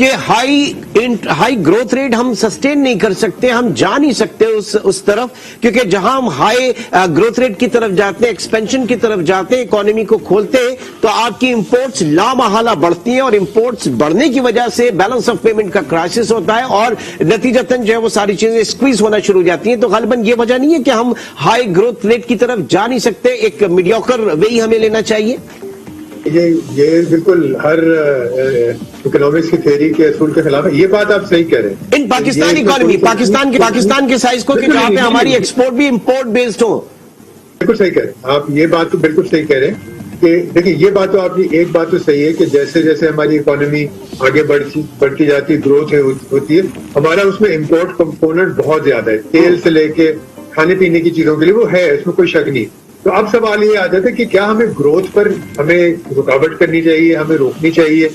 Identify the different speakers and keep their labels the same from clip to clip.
Speaker 1: کہ high growth rate ہم sustain نہیں کر سکتے, ہم جا نہیں سکتے اس طرف, کیونکہ جہاں ہم ہائی گروتھ ریٹ کی طرف جاتے ہیں, ایکسپینشن کی طرف جاتے ہیں, اکانومی کو کھولتے ہیں, تو آپ کی امپورٹس لامحالہ بڑھتی ہیں, اور امپورٹس بڑھنے کی وجہ سے بیلنس آف پیمنٹ کا کرائسس ہوتا ہے, اور نتیجتاً جو ہے وہ ساری چیزیں اسکویز ہونا شروع ہو جاتی ہیں. تو غالباً یہ وجہ نہیں ہے کہ ہم ہائی گروتھ ریٹ کی طرف جا نہیں سکتے, ایک میڈیوکر وے ہمیں لینا چاہیے.
Speaker 2: یہ بالکل ہر اکنامکس کی تھیوری کے اصول کے خلاف ہے. یہ بات آپ صحیح کہہ رہے ہیں.
Speaker 1: ان پاکستان اکانومی, پاکستان کے سائز کو, کہ جہاں پہ ہماری ایکسپورٹ بھی امپورٹ بیسڈ ہو.
Speaker 2: بالکل صحیح کہہ رہے ہیں آپ, یہ بات تو بالکل صحیح کہہ رہے ہیں کہ دیکھیں یہ بات تو آپ کی ایک بات تو صحیح ہے کہ جیسے جیسے ہماری اکانومی آگے بڑھتی جاتی ہے, گروتھ ہوتی ہے, ہمارا اس میں امپورٹ کمپوننٹ بہت زیادہ ہے, تیل سے لے کے کھانے پینے کی چیزوں کے لیے وہ ہے, اس میں کوئی شک نہیں. تو اب سوال یہ آ جاتا ہے کہ کیا ہمیں گروتھ پر ہمیں رکاوٹ کرنی چاہیے, ہمیں روکنی چاہیے,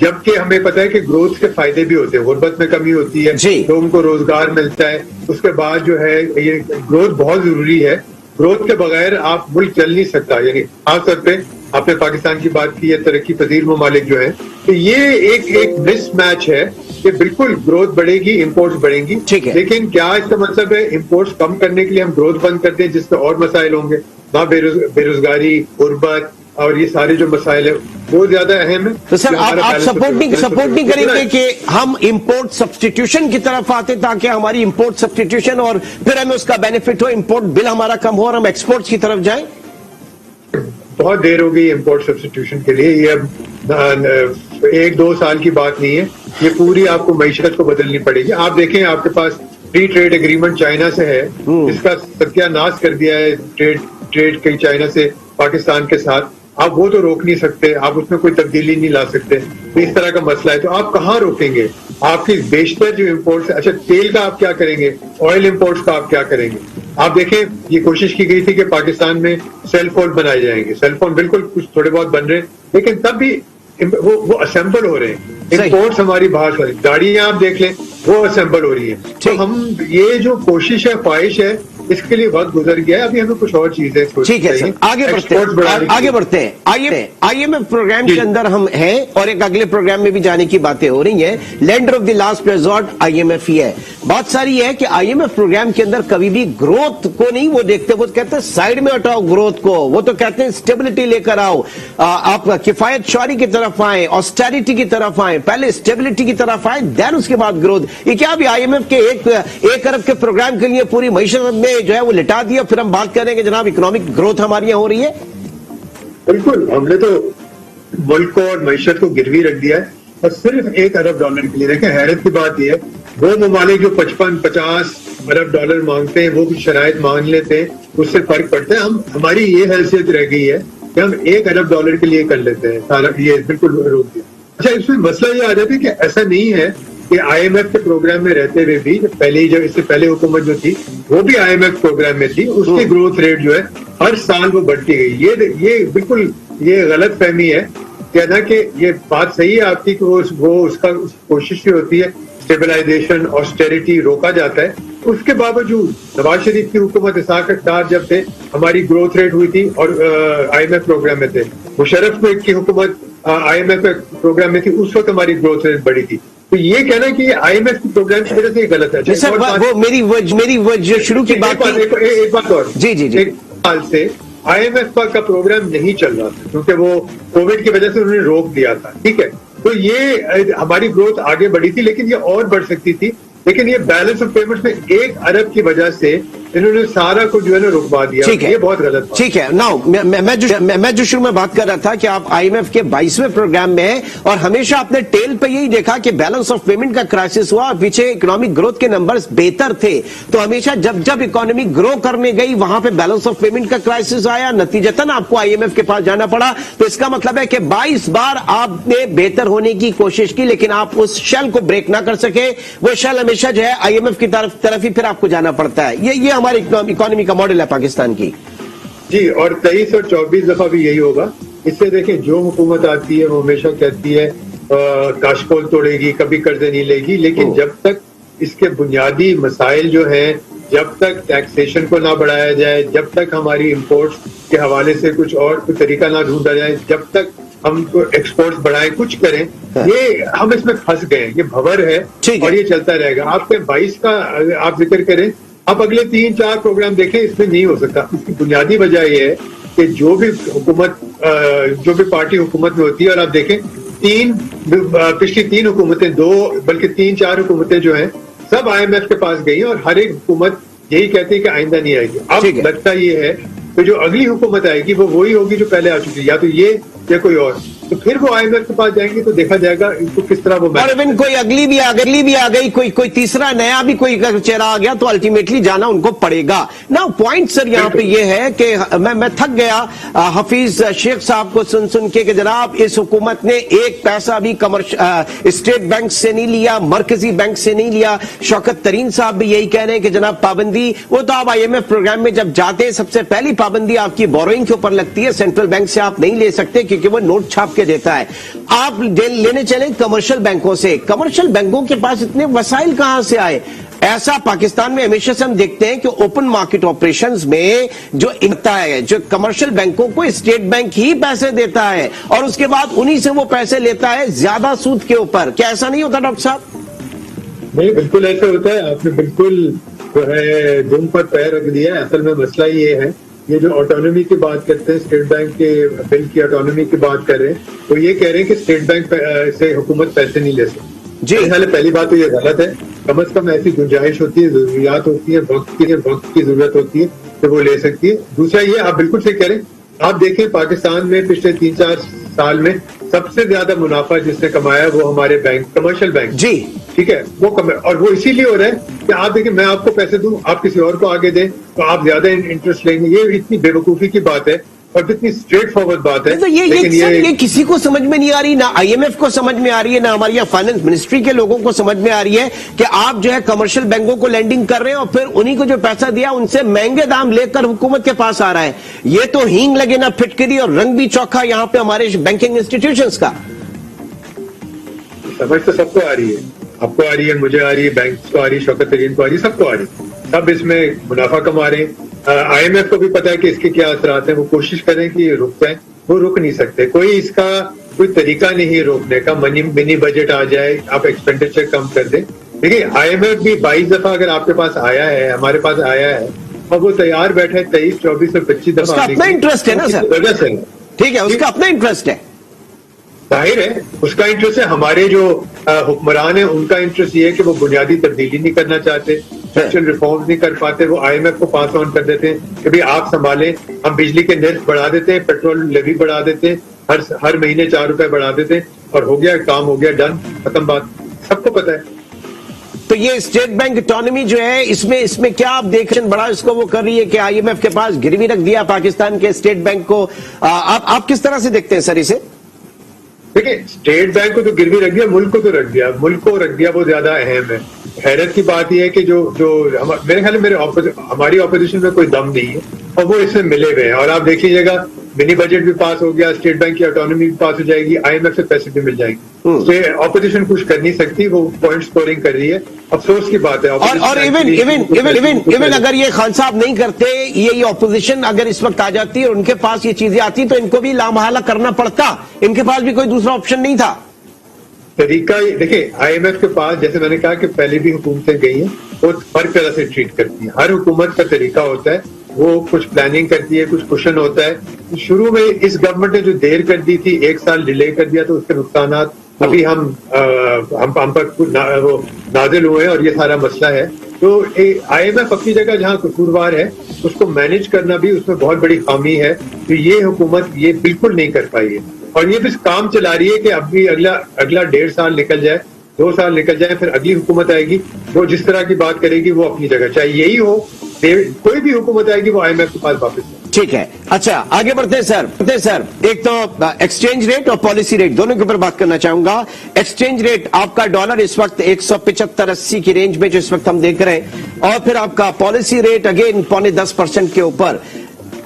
Speaker 2: جبکہ ہمیں پتا ہے کہ گروتھ کے فائدے بھی ہوتے ہیں, غربت میں کمی ہوتی ہے, لوگوں کو روزگار ملتا ہے, اس کے بعد جو ہے یہ گروتھ بہت ضروری ہے. گروتھ کے بغیر آپ ملک چل نہیں سکتا. یعنی خاص طور پہ آپ نے پاکستان کی بات کی ہے, ترقی پذیر ممالک جو ہیں, تو یہ ایک مس میچ ہے کہ بالکل گروتھ بڑھے گی, امپورٹس بڑھیں گی, لیکن کیا اس کا مطلب ہے امپورٹس کم کرنے کے لیے ہم گروتھ بند کر دیں جس سے اور مسائل ہوں گے؟ نہ بے روزگاری, غربت اور یہ سارے جو مسائل ہیں وہ زیادہ اہم ہیں.
Speaker 1: تو سر آپ سپورٹ نہیں کریں گے کہ ہم امپورٹ سبسٹیٹیوشن کی طرف آتے تاکہ ہماری امپورٹ سبسٹیٹیوشن اور پھر ہمیں اس کا بینیفٹ ہو, امپورٹ بل ہمارا کم ہو اور ہم ایکسپورٹس کی طرف جائیں؟
Speaker 2: بہت دیر ہو گئی امپورٹ سبسٹیٹیوشن کے لیے, یہ اب 1-2 سال کی بات نہیں ہے, یہ پوری آپ کو معیشت کو بدلنی پڑے گی. آپ دیکھیں آپ کے پاس فری ٹریڈ ایگریمنٹ چائنا سے ہے, جس کا ستیہ ناش کر دیا ہے ٹریڈ کی چائنا سے پاکستان کے ساتھ. آپ وہ تو روک نہیں سکتے, آپ اس میں کوئی تبدیلی نہیں لا سکتے. تو اس طرح کا مسئلہ ہے, تو آپ کہاں روکیں گے؟ آپ کی بیشتر جو امپورٹس, اچھا تیل کا آپ کیا کریں گے, آئل امپورٹس کا آپ کیا کریں گے؟ آپ دیکھیں یہ کوشش کی گئی تھی کہ پاکستان میں سیل فون بنائے جائیں گے, سیل فون بالکل کچھ تھوڑے بہت بن رہے ہیں, لیکن تب بھی وہ اسمبل ہو رہے ہیں. امپورٹس ہماری باہر سے, گاڑیاں آپ دیکھ لیں وہ اسمبل ہو رہی ہیں. تو ہم یہ جو کوشش ہے, خواہش ہے, اس کے لیے وقت گزر گیا ہے, ابھی ہمیں کچھ اور چیزیں.
Speaker 1: ٹھیک ہے سر, آگے بڑھتے ہیں. آئی ایم ایف پروگرام کے اندر ہم ہیں, اور ایک اگلے پروگرام میں بھی جانے کی باتیں ہو رہی ہیں. Lander of the last resort I am if he ہے. بات ساری یہ ہے کہ آئی ایم ایف پروگرام کے اندر کبھی بھی گروتھ کو نہیں وہ دیکھتے, وہ کہتے ہیں سائڈ میں ہٹاؤ گروتھ کو, وہ تو کہتے ہیں اسٹیبلٹی لے کر آؤ, آپ کفایت شعاری کی طرف آئیں, آسٹیرٹی کی طرف آئیں, پہلے اسٹیبلٹی کی طرف آئیں, دین اس کے بعد گروتھ. یہ کیا بھی آئی ایم ایف کے 1 ارب کے پروگرام کے لیے پوری معیشت میں جو ہے وہ لٹا دیا, پھر ہم بات کریں کہ جناب اکنامک گروتھ ہماری یہاں ہو رہی ہے؟
Speaker 2: بالکل, ہم نے تو ملک کو اور معیشت کو گروی رکھ دیا ہے, اور صرف $1 ارب کے لیے. دیکھیں حیرت کی بات یہ ہے, وہ ممالک جو 55-50 ارب ڈالر مانگتے ہیں, وہ کچھ شرائط مان لیتے ہیں, اس سے فرق پڑتا ہے. ہماری یہ حیثیت رہ گئی ہے کہ ہم $1 ارب کے لیے کر لیتے ہیں سارا, یہ بالکل روک دیا. اچھا, اس میں مسئلہ یہ آ جاتا ہے کہ ایسا نہیں ہے کہ آئی ایم ایف کے پروگرام میں رہتے ہوئے بھی, جب اس سے پہلے حکومت جو تھی وہ بھی آئی ایم ایف پروگرام میں تھی, اس کی گروتھ ریٹ جو ہے ہر سال وہ بڑھتی گئی. یہ بالکل یہ غلط فہمی ہے کہنا کہ یہ بات صحیح ہے آپ کی کہ وہ اس کوشش بھی ہوتی ہے اسٹیبلائزیشن, آسٹیرٹی روکا جاتا ہے. اس کے باوجود نواز شریف کی حکومت, اسحاق ڈار جب تھے ہماری گروتھ ریٹ ہوئی تھی اور آئی ایم ایف پروگرام میں تھے. مشرف کی حکومت آئی ایم ایف پروگرام میں تھی, اس وقت ہماری گروتھ ریٹ بڑھی تھی. تو یہ کہنا کہ یہ آئی ایم ایف پروگرام کی وجہ سے غلط ہے.
Speaker 1: میری وجہ شروع کی بات,
Speaker 2: ایک بات اور,
Speaker 1: جی
Speaker 2: ایک سال سے آئی ایم ایف کا پروگرام نہیں چل رہا تھا کیونکہ وہ کووڈ کی وجہ سے انہوں نے روک دیا تھا. ٹھیک ہے, تو یہ ہماری گروتھ آگے بڑھی تھی, لیکن یہ اور بڑھ سکتی تھی. لیکن یہ بیلنس آف پیمنٹ میں 1 ارب کی وجہ سے انہوں نے سارا کو جو ہے نا رکوا دیا. یہ بہت غلط.
Speaker 1: ٹھیک ہے, ناؤ میں جو شروع میں بات کر رہا تھا کہ آپ آئی ایم ایف کے 22ویں پروگرام میں ہیں, اور ہمیشہ آپ نے ٹیل پہ یہی دیکھا کہ بیلنس آف پیمنٹ کا کرائسس ہوا, پیچھے اکنامک گروتھ کے نمبرز بہتر تھے. تو ہمیشہ جب اکانومی گرو کرنے گئی وہاں پہ بیلنس آف پیمنٹ کا کرائسس آیا, نتیجتاً آپ کو آئی ایم ایف کے پاس جانا پڑا. تو اس کا مطلب ہے کہ 22 بار آپ نے بہتر ہونے کی کوشش کی, لیکن آپ اس شیل کو بریک نہ کر سکے. وہ شیل ہمیشہ جو ہے آئی ایم ایف کی طرف ہی پھر آپ کو جانا پڑتا ہے. یہ ہماری اکانومی کا ماڈل ہے پاکستان کی.
Speaker 2: جی, اور 23 اور 24 دفعہ بھی یہی ہوگا. اس سے دیکھیں جو حکومت آتی ہے وہ ہمیشہ کہتی ہے کاشکول توڑے گی, کبھی قرضے نہیں لے گی, لیکن جب تک اس کے بنیادی مسائل جو ہیں, جب تک ٹیکسیشن کو نہ بڑھایا جائے, جب تک ہماری امپورٹس کے حوالے سے کچھ اور کوئی طریقہ نہ ڈھونڈا جائے, جب تک ہم کو ایکسپورٹس بڑھائیں, کچھ کریں, یہ ہم اس میں پھنس گئے, یہ بھور ہے اور یہ چلتا رہے گا. آپ کے 22 کا آپ ذکر کریں, آپ اگلے 3-4 پروگرام دیکھیں, اس میں نہیں ہو سکتا. اس کی بنیادی وجہ یہ ہے کہ جو بھی پارٹی حکومت میں ہوتی ہے, اور آپ دیکھیں پچھلی 3 حکومتیں, 2 بلکہ 3-4 حکومتیں جو ہیں سب IMF کے پاس گئی ہیں, اور ہر ایک حکومت یہی کہتی ہے کہ آئندہ نہیں آئے گی. اب لگتا یہ ہے کہ جو اگلی حکومت آئے گی وہ وہی ہوگی جو پہلے آ چکی ہے, یا تو یہ یا کوئی اور. تو پھر وہ IMF کے پاس جائیں گے تو دیکھا جائے گا ان کو کس طرح وہ,
Speaker 1: اور ایون کوئی اگلی بھی آ گئی, کوئی تیسرا نیا بھی کوئی چہرہ آ گیا تو الٹیمیٹلی جانا ان کو پڑے گا. نا پوائنٹ سر یہاں پہ یہ ہے کہ میں تھک گیا حفیظ شیخ صاحب کو سن کے کہ جناب اس حکومت نے ایک پیسہ بھی اسٹیٹ بینک سے نہیں لیا, مرکزی بینک سے نہیں لیا. شوکت ترین صاحب بھی یہی کہہ رہے ہیں کہ جناب پابندی, وہ تو آپ IMF پروگرام میں جب جاتے ہیں سب سے پہلی پابندی آپ کی بوروئنگ کے اوپر لگتی ہے, سینٹرل بینک سے آپ نہیں لے سکتے کیونکہ وہ نوٹ چھاپ کے دیتا ہے. آپ لینے چلیں کمرشل بینکوں سے, کمرشل بینکوں کے پاس اتنے وسائل کہاں سے آئے؟ ایسا پاکستان میں ہمیشہ سے ہم دیکھتے ہیں کہ اوپن مارکیٹ آپریشنز میں جو انتا ہے, جو کمرشل بینکوں کو اسٹیٹ بینک ہی پیسے دیتا ہے اور اس کے بعد انہی سے وہ پیسے لیتا ہے زیادہ سود کے اوپر. کیا ایسا نہیں ہوتا ڈاکٹر صاحب؟
Speaker 2: نہیں, بالکل ایسا ہوتا ہے. آپ نے بالکل جو ہے دم پر پیر رکھ دیا ہے. اصل میں مسئلہ یہ ہے, یہ جو آٹونومی کی بات کرتے ہیں, اسٹیٹ بینک کے بل کی آٹونومی کی بات کر رہے ہیں, تو یہ کہہ رہے ہیں کہ اسٹیٹ بینک سے حکومت پیسے نہیں لے سکتی. جی پہلی بات تو یہ غلط ہے. کم از کم ایسی گنجائش ہوتی ہے, ضروریات ہوتی ہیں, وقت کی ضرورت ہوتی ہے کہ وہ لے سکتی ہے. دوسرا یہ آپ بالکل صحیح کہہ رہے ہیں. آپ دیکھیں پاکستان میں پچھلے 3-4 سال میں سب سے زیادہ منافع جس نے کمایا وہ ہمارے بینک, کمرشل بینک. جی ٹھیک ہے, اور وہ اسی لیے ہو رہا ہے کہ آپ دیکھیں میں آپ کو پیسے دوں, آپ کسی اور کو آگے دیں تو آپ زیادہ انٹرسٹ لیں گے. یہ اتنی بے وقوفی کی بات ہے اور کتنی اسٹریٹ فارورڈ بات ہے.
Speaker 1: لیکن یہ کسی کو سمجھ میں نہیں آ رہی, نہ IMF کو سمجھ میں آ رہی ہے, نہ ہماری فائنانس منسٹری کے لوگوں کو سمجھ میں آ رہی ہے کہ آپ جو ہے کمرشل بینکوں کو لینڈنگ کر رہے ہیں اور پھر انہی کو جو پیسہ دیا ان سے مہنگے دام لے کر حکومت کے پاس آ رہا ہے. یہ تو ہینگ لگے نہ پھٹکری اور رنگ بھی چوکھا یہاں پہ ہمارے بینکنگ انسٹیٹیوشنز کا.
Speaker 2: سمجھ تو سب کو آ رہی ہے, آپ کو آ رہی ہے, مجھے آ رہی ہے, بینک کو آ رہی ہے, شوکت ترین کو آ رہی ہے, سب کو آ رہی ہے. سب اس میں منافع کما رہے ہیں. IMF کو بھی پتا ہے کہ اس کے کیا اثرات ہیں. وہ کوشش کریں کہ یہ رک جائیں, وہ رک نہیں سکتے. اس کا کوئی طریقہ نہیں روکنے کا. منی بجٹ آ جائے, آپ ایکسپینڈیچر کم کر دیں. دیکھیے IMF بھی 22 دفعہ اگر آپ کے پاس آیا ہے, ہمارے پاس آیا ہے, اور وہ تیار بیٹھا ہے 23, 24 اور 25 دفعہ.
Speaker 1: اس کا اپنا انٹرسٹ ہے نا سر, ٹھیک ہے, اس کا اپنا انٹرسٹ ہے.
Speaker 2: ظاہر ہے اس کا انٹرسٹ ہے. ہمارے جو حکمران ہیں ان کا انٹرسٹ یہ ہے کہ وہ بنیادی تبدیلی نہیں کرنا چاہتے, اسٹرکچرل ریفارمز نہیں کر پاتے. وہ IMF کو پاس آن کر دیتے ہیں کہ آپ سنبھالیں, ہم بجلی کے نرخ بڑھا دیتے ہیں, پیٹرول لیوی بڑھا دیتے ہیں, ہر مہینے 4 روپے بڑھا دیتے ہیں, اور ہو گیا کام, ہو گیا ڈن, ختم بات. سب کو پتا ہے.
Speaker 1: تو یہ اسٹیٹ بینک اٹانومی جو ہے اس میں کیا آپ دیکھیں بڑا اس کو وہ کر رہی ہے کہ IMF کے پاس گروی رکھ دیا پاکستان کے اسٹیٹ بینک کو. آپ کس طرح سے دیکھتے ہیں سر اسے؟
Speaker 2: دیکھیں اسٹیٹ بینک کو تو گروی رکھ دیا, ملک کو تو رکھ دیا, ملک کو رکھ دیا وہ زیادہ اہم ہے. حیرت کی بات یہ ہے کہ جو میرے خیال میں ہماری اپوزیشن میں کوئی دم نہیں ہے اور وہ اس میں ملے ہوئے ہیں. اور آپ دیکھ لیجیے گا منی بجٹ بھی پاس ہو گیا, اسٹیٹ بینک کی آٹونومی بھی پاس ہو جائے گی, IMF سے پیسے بھی مل جائیں گے. اپوزیشن کچھ کر نہیں سکتی, وہ پوائنٹ سکورنگ کر رہی ہے. افسوس کی بات ہے.
Speaker 1: اور ایون اگر یہ خان صاحب نہیں کرتے, یہ اپوزیشن اگر اس وقت آ جاتی اور ان کے پاس یہ چیزیں آتی تو ان کو بھی لامحالہ کرنا پڑتا, ان کے پاس بھی کوئی دوسرا آپشن نہیں تھا.
Speaker 2: طریقہ دیکھیں IMF کے پاس, جیسے میں نے کہا کہ پہلے بھی حکومتیں گئی ہیں, وہ ہر طرح سے ٹریٹ کرتی ہیں. ہر حکومت کا طریقہ ہوتا ہے, وہ کچھ پلاننگ کرتی ہے, کچھ کوشن ہوتا ہے. شروع میں اس گورنمنٹ نے جو دیر کر دی تھی, 1 سال ڈیلے کر دیا, تو اس کے نقصانات ابھی ہم پر نازل ہوئے ہیں اور یہ سارا مسئلہ ہے. تو IMF اپنی جگہ جہاں قصوروار ہے, اس کو مینج کرنا بھی اس میں بہت بڑی خامی ہے. تو یہ حکومت یہ بالکل نہیں کر پائی ہے, اور یہ بس کام چلا رہی ہے کہ اب بھی اگلا 1.5 سال نکل جائے, 2 سال نکل جائے, پھر اگلی حکومت آئے گی, وہ جس طرح کی بات کرے گی وہ اپنی جگہ, چاہے یہی ہو, کوئی بھی حکومت آئے گی وہ IMF کے پاس واپس ہے.
Speaker 1: ٹھیک ہے, اچھا آگے بڑھتے ہیں سر. ایک تو ایکسچینج ریٹ اور پالیسی ریٹ دونوں کے اوپر بات کرنا چاہوں گا. ایکسچینج ریٹ آپ کا ڈالر اس وقت 175-80 کی رینج میں جو اس وقت ہم دیکھ رہے ہیں, اور پھر آپ کا پالیسی ریٹ اگین 0.5% کے اوپر.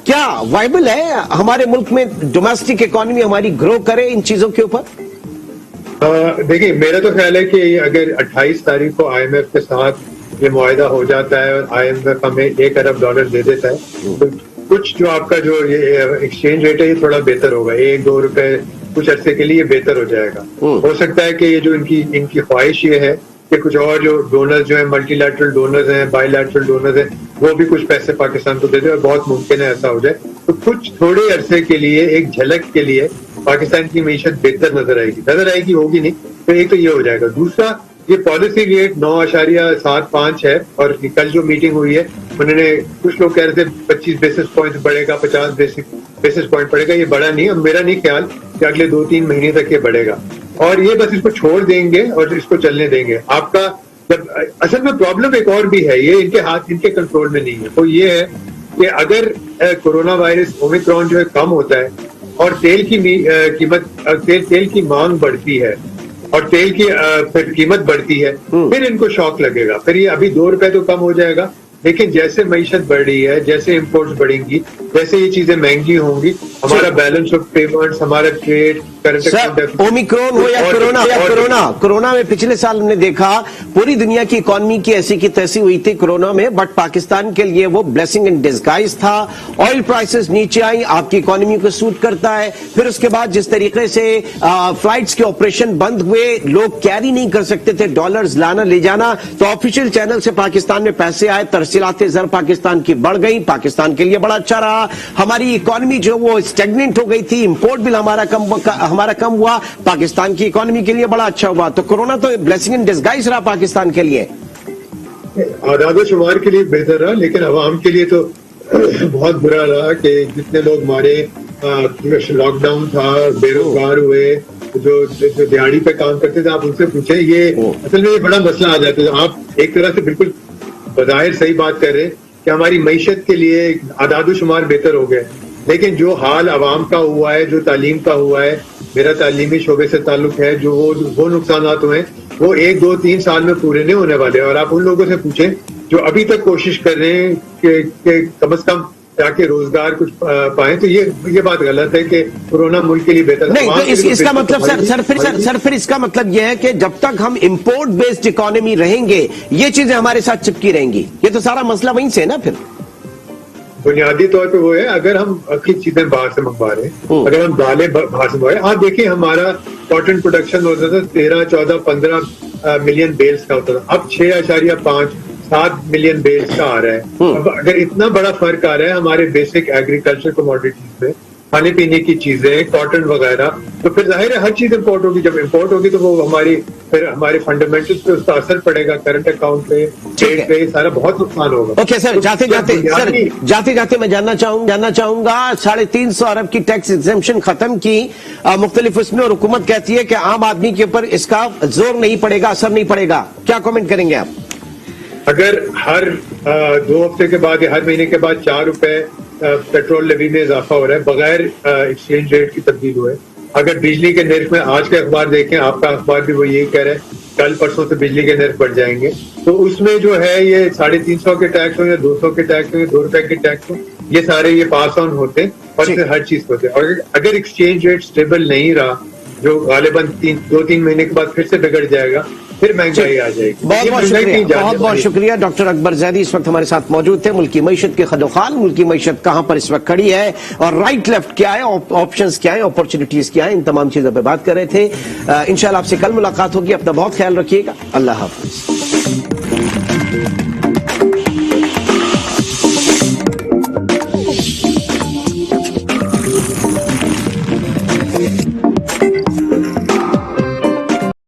Speaker 1: کیا وائبل ہے ہمارے ملک میں ڈومیسٹک اکانومی ہماری گرو کرے ان چیزوں کے اوپر؟
Speaker 2: دیکھیں میرا تو خیال ہے کہ اگر 28 تاریخ کو IMF کے ساتھ یہ معاہدہ ہو جاتا ہے اور IMF ہمیں $1 ارب دے دیتا ہے, تو کچھ جو آپ کا جو یہ ایکسچینج ریٹ ہے یہ تھوڑا بہتر ہوگا. 1-2 روپے کچھ عرصے کے لیے یہ بہتر ہو جائے گا. ہو سکتا ہے کہ یہ جو ان کی خواہش یہ ہے کہ کچھ اور جو ڈونرز جو ہیں ملٹی لیٹرل ڈونرز ہیں بائی لیٹرل ڈونرز ہیں وہ بھی کچھ پیسے پاکستان کو دے دیں, اور بہت ممکن ہے ایسا ہو جائے. تو کچھ تھوڑے عرصے کے لیے ایک جھلک کے لیے پاکستان کی معیشت بہتر نظر آئے گی ہوگی نہیں. تو ایک تو یہ ہو جائے گا. دوسرا یہ پالیسی ریٹ 9.75 ہے, اور کل جو میٹنگ ہوئی ہے انہوں نے کچھ لوگ کہہ رہے تھے 25 بیسس پوائنٹ بڑھے گا, 50 بیسس پوائنٹ بڑھے گا. یہ بڑا نہیں, اب میرا نہیں خیال کہ اگلے 2-3 مہینے تک یہ بڑھے گا, اور یہ بس اس کو چھوڑ دیں گے اور اس کو چلنے دیں گے. آپ کا اصل میں پرابلم ایک اور بھی ہے, یہ ان کے ہاتھ ان کے کنٹرول میں نہیں ہے. وہ یہ ہے کہ اگر کورونا وائرس اومیکرون جو ہے کم ہوتا ہے اور تیل کی قیمت تیل کی مانگ بڑھتی ہے اور تیل کی پھر قیمت بڑھتی ہے, پھر ان کو شوق لگے گا. پھر یہ ابھی 2 روپے تو کم ہو جائے گا, لیکن جیسے معیشت بڑھ رہی ہے, جیسے امپورٹس بڑھیں گی, جیسے یہ چیزیں مہنگی ہوں گی, ہمارا بیلنس آف پیمنٹس, ہمارا ٹریڈ
Speaker 1: اومیکرون ہو یا کورونا میں پچھلے سال ہم نے دیکھا پوری دنیا کی اکانومی کی ایسی کی تیسی ہوئی تھی کورونا میں, بٹ پاکستان کے لیے وہ بلیسنگ ان ڈسگائز تھا. آئل پرائسز نیچے آئیں, آپ کی اکانومی کو سوٹ کرتا ہے. پھر اس کے بعد جس طریقے سے فلائٹس کے آپریشن بند ہوئے, لوگ کیری نہیں کر سکتے تھے ڈالرز لانا لے جانا, تو آفیشیل چینل سے پاکستان میں پیسے آئے, ترسیلات زر پاکستان کی بڑھ گئی, پاکستان کے لیے بڑا اچھا رہا. ہماری اکانومی جو وہ اسٹیگننٹ ہو گئی تھی, امپورٹ بل ہمارا کم ہوا, پاکستان کی اکانومی کے لیے بڑا اچھا ہوا. تو کورونا تو بلیسنگ ان ڈسگائز رہا پاکستان کے لیے,
Speaker 2: اعداد و شمار کے لیے بہتر رہا, لیکن عوام کے لیے تو بہت برا رہا کہ جتنے لوگ ہمارے لاک ڈاؤن تھا, بے روزگار ہوئے, جو دیہڑی پہ کام کرتے تھے, آپ ان سے پوچھیں, یہ اصل میں یہ بڑا مسئلہ آ جاتا ہے. آپ ایک طرح سے بالکل بظاہر صحیح بات کر رہے کہ ہماری معیشت کے لیے اعداد و شمار بہتر ہو گئے, لیکن جو حال عوام کا ہوا ہے, جو تعلیم کا ہوا ہے, میرا تعلیمی شعبے سے تعلق ہے, جو وہ نقصانات ہوئے ہیں وہ 1-2-3 سال میں پورے نہیں ہونے والے. اور آپ ان لوگوں سے پوچھیں جو ابھی تک کوشش کر رہے ہیں کہ کم از کم تاکہ روزگار کچھ پائیں, تو یہ بات غلط ہے کہ کورونا ملک کے لیے بہتر
Speaker 1: نہیں. تو اس کا مطلب سر پھر اس کا مطلب یہ ہے کہ جب تک ہم امپورٹ بیسڈ اکانومی رہیں گے یہ چیزیں ہمارے ساتھ چپکی رہیں گی. یہ تو سارا مسئلہ وہیں سے ہے نا. پھر
Speaker 2: بنیادی طور پہ وہ ہے, اگر ہم اپنی چیزیں باہر سے منگوا رہے ہیں, اگر ہم دالیں باہر سے منگوا رہے ہیں, آپ دیکھیں ہمارا کاٹن پروڈکشن ہوتا تھا 13-14-15 ملین بیلز کا ہوتا تھا, اب 6.5-7 ملین بیلز کا آ رہا ہے. اب اگر اتنا بڑا فرق آ رہا ہے ہمارے بیسک ایگریکلچر کموڈیٹیز میں, کھانے پینے کی چیزیں, کاٹن وغیرہ, تو پھر ظاہر ہے ہر چیز امپورٹ ہوگی. جب امپورٹ ہوگی تو وہ ہمارے فنڈامنٹلز پہ اس کا اثر پڑے گا, کرنٹ اکاؤنٹ پہ, ٹریڈ پہ, سارا بہت نقصان ہوگا.
Speaker 1: اوکے سر, جاتے جاتے میں جاننا چاہوں گا 350 ارب کی ٹیکس ایگزمپشن ختم کی مختلف اس میں, اور حکومت کہتی ہے کہ عام آدمی کے اوپر اس کا زور نہیں پڑے گا, اثر نہیں پڑے گا. کیا کامنٹ کریں گے آپ؟
Speaker 2: اگر ہر 2 ہفتے کے بعد یا ہر مہینے کے بعد 4 روپے پیٹرول لیوی میں اضافہ ہو رہا ہے بغیر ایکسچینج ریٹ کی تبدیل ہوئے, اگر بجلی کے نرخ میں آج کا اخبار دیکھیں, آپ کا اخبار بھی وہ یہی کہہ رہا ہے کل پرسوں سے بجلی کے نرخ بڑھ جائیں گے, تو اس میں جو ہے یہ 350 کے ٹیکس ہو یا 200 کے ٹیکس ہو یا 2 روپے کے ٹیکس ہو, یہ سارے یہ پاس آن ہوتے ہیں اور پھر ہر چیز ہوتے ہیں. اور اگر ایکسچینج ریٹ اسٹیبل نہیں رہا, جو غالباً 2-3 مہینے کے بعد پھر سے بگڑ جائے گا, پھر مہنگائی آ جائے گی.
Speaker 1: بہت شکریہ. ڈاکٹر اکبر زیدی اس وقت ہمارے ساتھ موجود تھے. ملکی معیشت کے خدوخال, ملکی معیشت کہاں پر اس وقت کھڑی ہے اور رائٹ لیفٹ کیا ہے, آپشنز کیا ہیں, اپرچونٹیز کیا ہیں, ان تمام چیزوں پہ بات کر رہے تھے. انشاءاللہ آپ سے کل ملاقات ہوگی. اپنا بہت خیال رکھیے گا. اللہ حافظ.